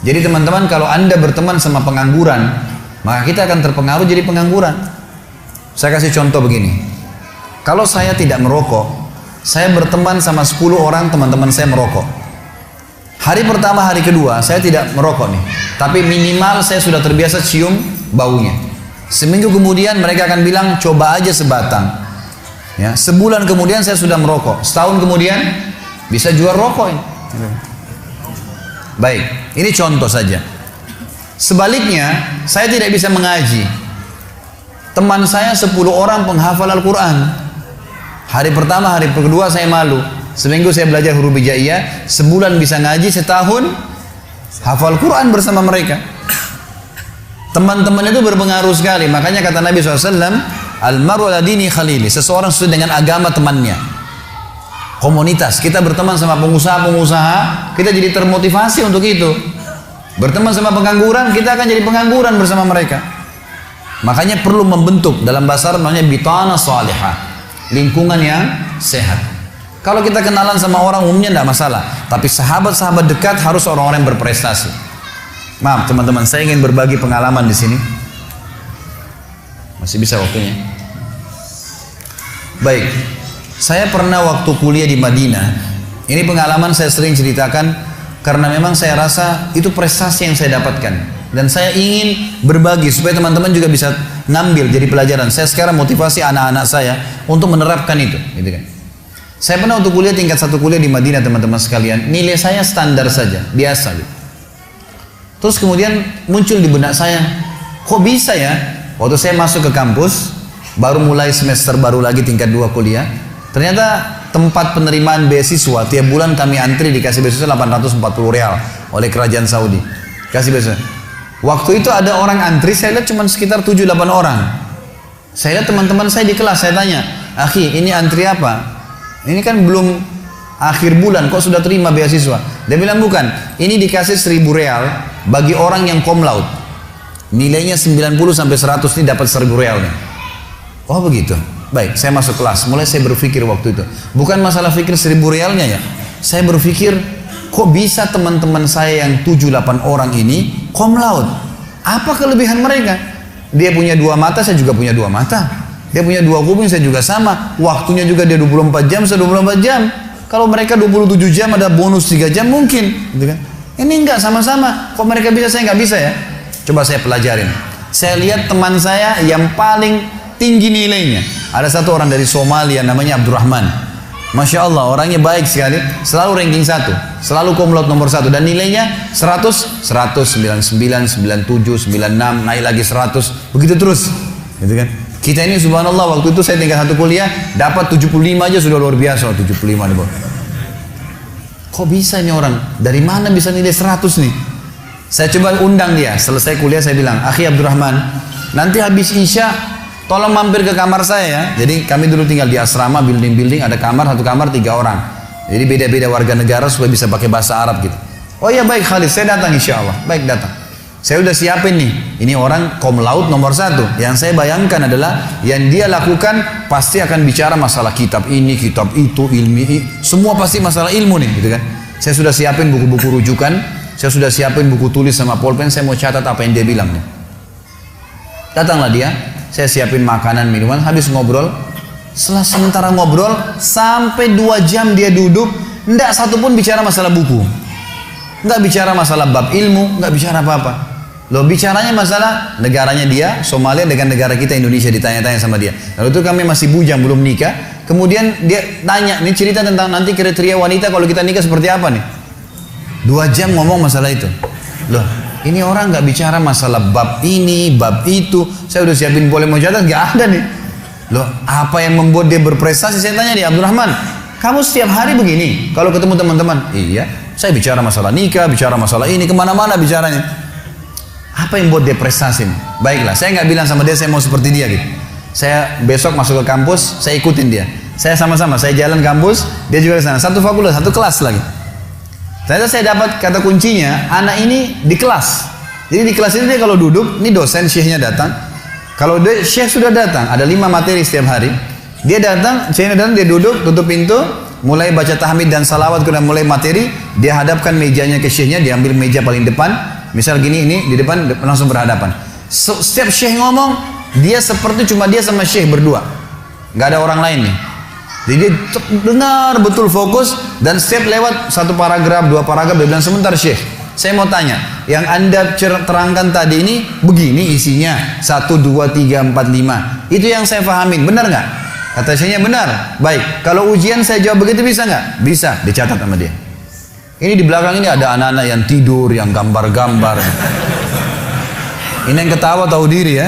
Jadi teman-teman, kalau Anda berteman sama pengangguran, maka kita akan terpengaruh jadi pengangguran. Saya kasih contoh begini. Kalau saya tidak merokok, saya berteman sama 10 orang teman-teman saya merokok. Hari pertama, hari kedua, saya tidak merokok nih. Tapi minimal saya sudah terbiasa cium baunya. Seminggu kemudian mereka akan bilang, coba aja sebatang. Ya, sebulan kemudian saya sudah merokok. Setahun kemudian bisa jual rokok ini. Baik, ini contoh saja. Sebaliknya, saya tidak bisa mengaji. Teman saya 10 orang penghafal Al-Quran. Hari pertama, hari kedua saya malu. Seminggu saya belajar huruf hijaiyah, sebulan bisa ngaji, setahun hafal Quran bersama mereka. Teman-teman itu berpengaruh sekali. Makanya kata Nabi SAW, Al-maru ala dini khalili. Seseorang sesuai dengan agama temannya. Komunitas, kita berteman sama pengusaha-pengusaha, kita jadi termotivasi untuk itu. Berteman sama pengangguran, kita akan jadi pengangguran bersama mereka. Makanya perlu membentuk, dalam bahasa Arab namanya bitana salihah, lingkungan yang sehat. Kalau kita kenalan sama orang umumnya tidak masalah, tapi sahabat-sahabat dekat harus orang-orang yang berprestasi. Maaf teman-teman, saya ingin berbagi pengalaman di sini. Masih bisa waktunya? Baik. Saya pernah waktu kuliah di Madinah, ini pengalaman saya sering ceritakan karena memang saya rasa itu prestasi yang saya dapatkan dan saya ingin berbagi supaya teman-teman juga bisa ngambil jadi pelajaran. Saya sekarang motivasi anak-anak saya untuk menerapkan itu, gitu kan. Saya pernah untuk kuliah tingkat 1 kuliah di Madinah teman-teman sekalian, nilai saya standar saja, biasa gitu. Terus kemudian muncul di benak saya, kok bisa ya? Waktu saya masuk ke kampus, baru mulai semester baru lagi tingkat 2 kuliah, ternyata tempat penerimaan beasiswa tiap bulan kami antri dikasih beasiswa 840 rial oleh kerajaan Saudi. Kasih beasiswa. Waktu itu ada orang antri, saya lihat cuma sekitar 7-8 orang. Saya lihat teman-teman saya di kelas, saya tanya, "Akhi, ini antri apa? Ini kan belum akhir bulan, kok sudah terima beasiswa?" Dia bilang, "Bukan, ini dikasih 1000 rial bagi orang yang cum laude. Nilainya 90 sampai 100 ini dapat 1000 rial nih." Oh begitu. Baik, saya masuk kelas. Mulai saya berpikir waktu itu, bukan masalah pikir 1000 rialnya ya. Saya berpikir, kok bisa teman-teman saya yang 7-8 orang ini cum laude? Apa kelebihan mereka? Dia punya 2 mata, saya juga punya 2 mata. Dia punya 2 kuping, saya juga sama. Waktunya juga dia 24 jam, saya 24 jam. Kalau mereka 27 jam ada bonus 3 jam mungkin, gitu kan? Ini enggak sama-sama. Kok mereka bisa, saya enggak bisa ya? Coba saya pelajarin. Saya lihat teman saya yang paling tinggi nilainya. Ada satu orang dari Somalia namanya Abdurrahman. Masya Allah, orangnya baik sekali. Selalu ranking 1, selalu cum laude nomor 1. Dan nilainya 100, 100, 99, 97, 96, naik lagi 100. Begitu terus, gitu kan? Kita ini subhanallah, waktu itu saya tingkat 1 kuliah dapat 75 aja sudah luar biasa. 75 nih, kok bisa ini orang? Dari mana bisa nilai 100 nih? Saya coba undang dia. Selesai kuliah saya bilang, "Akhi Abdurrahman, nanti habis Isya tolong mampir ke kamar saya ya." Jadi kami dulu tinggal di asrama, building-building, ada kamar, 1 kamar 3 orang. Jadi beda-beda warga negara supaya bisa pakai bahasa Arab gitu. "Oh ya baik Khalid, saya datang insya Allah." Baik, datang. Saya udah siapin nih, ini orang cum laude nomor 1. Yang saya bayangkan adalah yang dia lakukan pasti akan bicara masalah kitab ini, kitab itu, ilmi, semua pasti masalah ilmu nih, gitu kan. Saya sudah siapin buku-buku rujukan, saya sudah siapin buku tulis sama pulpen, saya mau catat apa yang dia bilang nih. Datanglah dia, saya siapin makanan, minuman, habis ngobrol. Setelah sementara ngobrol, sampai 2 jam dia duduk, enggak satupun bicara masalah buku. Enggak bicara masalah bab ilmu, enggak bicara apa-apa. Loh, bicaranya masalah negaranya dia, Somalia dengan negara kita Indonesia, ditanya-tanya sama dia. Lalu itu kami masih bujang, belum nikah. Kemudian dia tanya, ini cerita tentang nanti kriteria wanita kalau kita nikah seperti apa nih. 2 jam ngomong masalah itu. Loh, ini orang nggak bicara masalah bab ini, bab itu. Saya udah siapin boleh mau catat, nggak ada nih. Loh, apa yang membuat dia berprestasi? Saya tanya dia, "Abdurrahman, kamu setiap hari begini kalau ketemu teman-teman?" "Iya, saya bicara masalah nikah, bicara masalah ini, kemana-mana bicaranya." Apa yang buat dia prestasi? Baiklah, saya nggak bilang sama dia saya mau seperti dia gitu. Saya besok masuk ke kampus, saya ikutin dia. Saya sama-sama, saya jalan kampus, dia juga di sana. Satu fakultas, satu kelas lagi. Ternyata saya dapat kata kuncinya, anak ini di kelas. Jadi di kelas ini dia kalau duduk, ini dosen syekhnya datang. Kalau dia, syekh sudah datang, ada 5 materi setiap hari. Dia datang, syekhnya datang, dia duduk, tutup pintu, mulai baca tahmid dan salawat, kemudian mulai materi, dia hadapkan mejanya ke syekhnya, dia ambil meja paling depan. Misal gini, ini di depan langsung berhadapan. Setiap syekh ngomong, dia seperti cuma dia sama syekh berdua. Nggak ada orang lain nih. Jadi dia dengar betul fokus, dan setiap lewat satu paragraf, dua paragraf, dia bilang sebentar syekh, saya mau tanya, yang anda terangkan tadi ini begini isinya, 1, 2, 3, 4, 5. Itu yang saya pahamin, benar nggak? Kata syekhnya benar. Baik, kalau ujian saya jawab begitu bisa nggak? Bisa, dicatat sama dia. Ini di belakang ini ada anak-anak yang tidur, yang gambar-gambar. Ini yang ketawa tahu diri ya.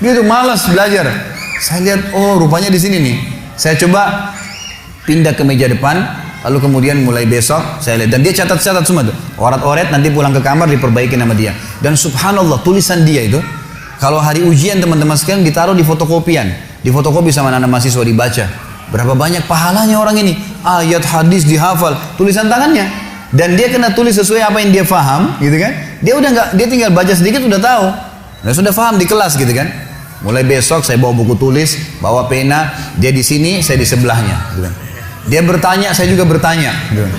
Dia tuh malas belajar. Saya lihat, oh rupanya di sini nih. Saya coba pindah ke meja depan, lalu kemudian mulai besok saya lihat, dan dia catat-catat semua tuh. Oret-oret, nanti pulang ke kamar diperbaiki nama dia. Dan subhanallah, tulisan dia itu, kalau hari ujian teman-teman sekalian ditaruh di fotokopian, difotokopi sama anak mahasiswa dibaca. Berapa banyak pahalanya orang ini, ayat hadis dihafal, tulisan tangannya, dan dia kena tulis sesuai apa yang dia faham, gitu kan? Dia udah nggak, dia tinggal baca sedikit udah tahu, dan sudah faham di kelas, gitu kan? Mulai besok saya bawa buku tulis, bawa pena, dia di sini, saya di sebelahnya, gitu kan? Dia bertanya, saya juga bertanya, gitu kan?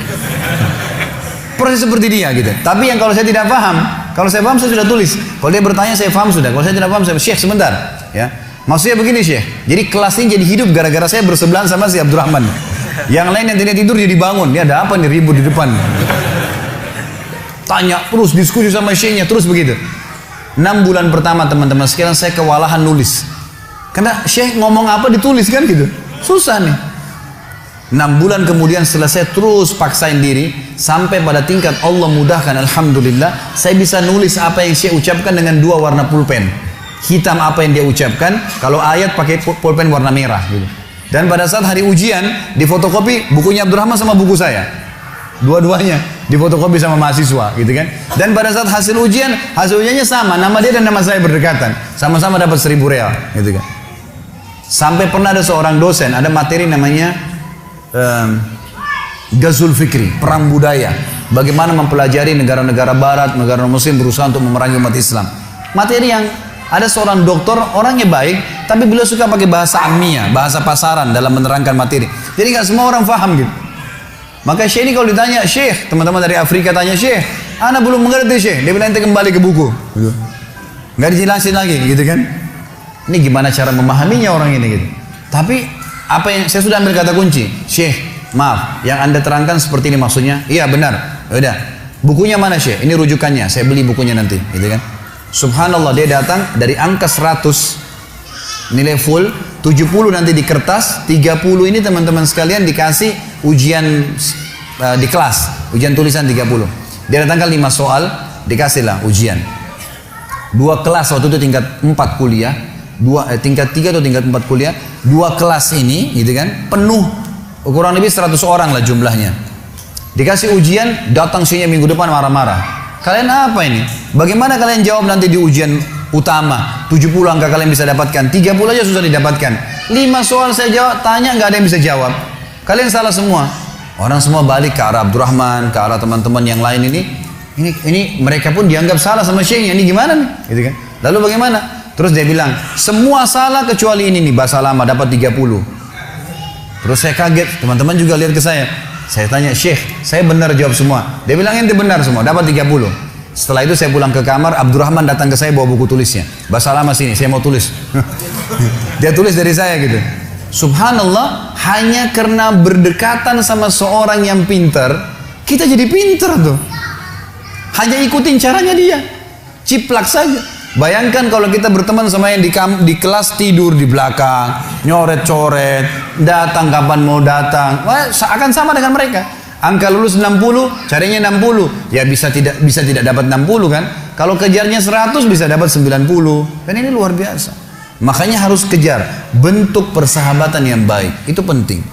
Persis seperti dia, gitu. Tapi yang kalau saya tidak paham, kalau saya paham saya sudah tulis. Kalau dia bertanya saya paham sudah. Kalau saya tidak paham saya syekh sebentar, ya. Maksudnya begini syekh, jadi kelas ini jadi hidup gara-gara saya bersebelahan sama si Abdurrahman. Yang lain yang tidak tidur jadi bangun. Ini ada apa nih ribut di depan? Tanya terus, diskusi sama syekhnya terus begitu. 6 bulan pertama teman-teman sekalian saya kewalahan nulis. Karena syekh ngomong apa ditulis kan gitu. Susah nih. 6 bulan kemudian setelah saya terus paksain diri sampai pada tingkat Allah mudahkan, alhamdulillah saya bisa nulis apa yang syekh ucapkan dengan 2 warna pulpen. Hitam apa yang dia ucapkan, kalau ayat pakai pulpen warna merah gitu. Dan pada saat hari ujian difotokopi bukunya Abdurrahman sama buku saya, dua-duanya difotokopi sama mahasiswa gitu kan. Dan pada saat hasil ujiannya sama, nama dia dan nama saya berdekatan, sama-sama dapat 1.000 real gitu kan. Sampai pernah ada seorang dosen, ada materi namanya Ghazul Fikri, perang budaya, bagaimana mempelajari negara-negara barat, negara muslim berusaha untuk memerangi umat Islam. Materi yang ada seorang dokter, orangnya baik, tapi beliau suka pakai bahasa ammiah, bahasa pasaran dalam menerangkan materi. Jadi nggak semua orang paham gitu. Maka syekh ini kalau ditanya, syekh, teman-teman dari Afrika tanya, syekh, ana belum mengerti syekh. Dia bilang, ente kembali ke buku. Nggak dijelasin lagi gitu kan. Ini gimana cara memahaminya orang ini gitu. Tapi apa yang saya sudah ambil kata kunci, syekh, maaf, yang anda terangkan seperti ini maksudnya, iya benar. Udah, bukunya mana syekh? Ini rujukannya, saya beli bukunya nanti, gitu kan. Subhanallah, dia datang dari angka 100 nilai full, 70 nanti di kertas, 30 ini teman-teman sekalian dikasih ujian di kelas, ujian tulisan 30. Dia datangkan 5 soal, dikasihlah ujian. 2 kelas waktu itu tingkat 4 kuliah, tingkat 3 atau tingkat 4 kuliah, 2 kelas ini gitu kan, penuh, kurang lebih 100 orang lah jumlahnya. Dikasih ujian, datang sini minggu depan marah-marah. Kalian apa ini? Bagaimana kalian jawab nanti di ujian utama? 70 angka kalian bisa dapatkan, 30 aja susah didapatkan. 5 soal saya jawab, tanya nggak ada yang bisa jawab. Kalian salah semua. Orang semua balik ke arah Abdurrahman, ke arah teman-teman yang lain ini. Ini mereka pun dianggap salah sama syekhnya. Ini gimana nih? Gitu kan? Lalu bagaimana? Terus dia bilang, semua salah kecuali ini nih, bahasa lama dapat 30. Terus saya kaget, teman-teman juga lihat ke saya. Saya tanya, syekh, saya benar jawab semua. Dia bilang, ente benar semua, dapat 30. Setelah itu saya pulang ke kamar, Abdurrahman datang ke saya bawa buku tulisnya. Bahasa lama sini, saya mau tulis. Dia tulis dari saya gitu. Subhanallah, hanya karena berdekatan sama seorang yang pintar, kita jadi pintar tuh. Hanya ikutin caranya dia. Ciplak saja. Bayangkan kalau kita berteman sama yang di kelas tidur di belakang, nyoret-coret, datang kapan mau datang, akan sama dengan mereka. Angka lulus 60, carinya 60, ya bisa tidak dapat 60 kan? Kalau kejarnya 100 bisa dapat 90. Kan ini luar biasa. Makanya harus kejar bentuk persahabatan yang baik, itu penting.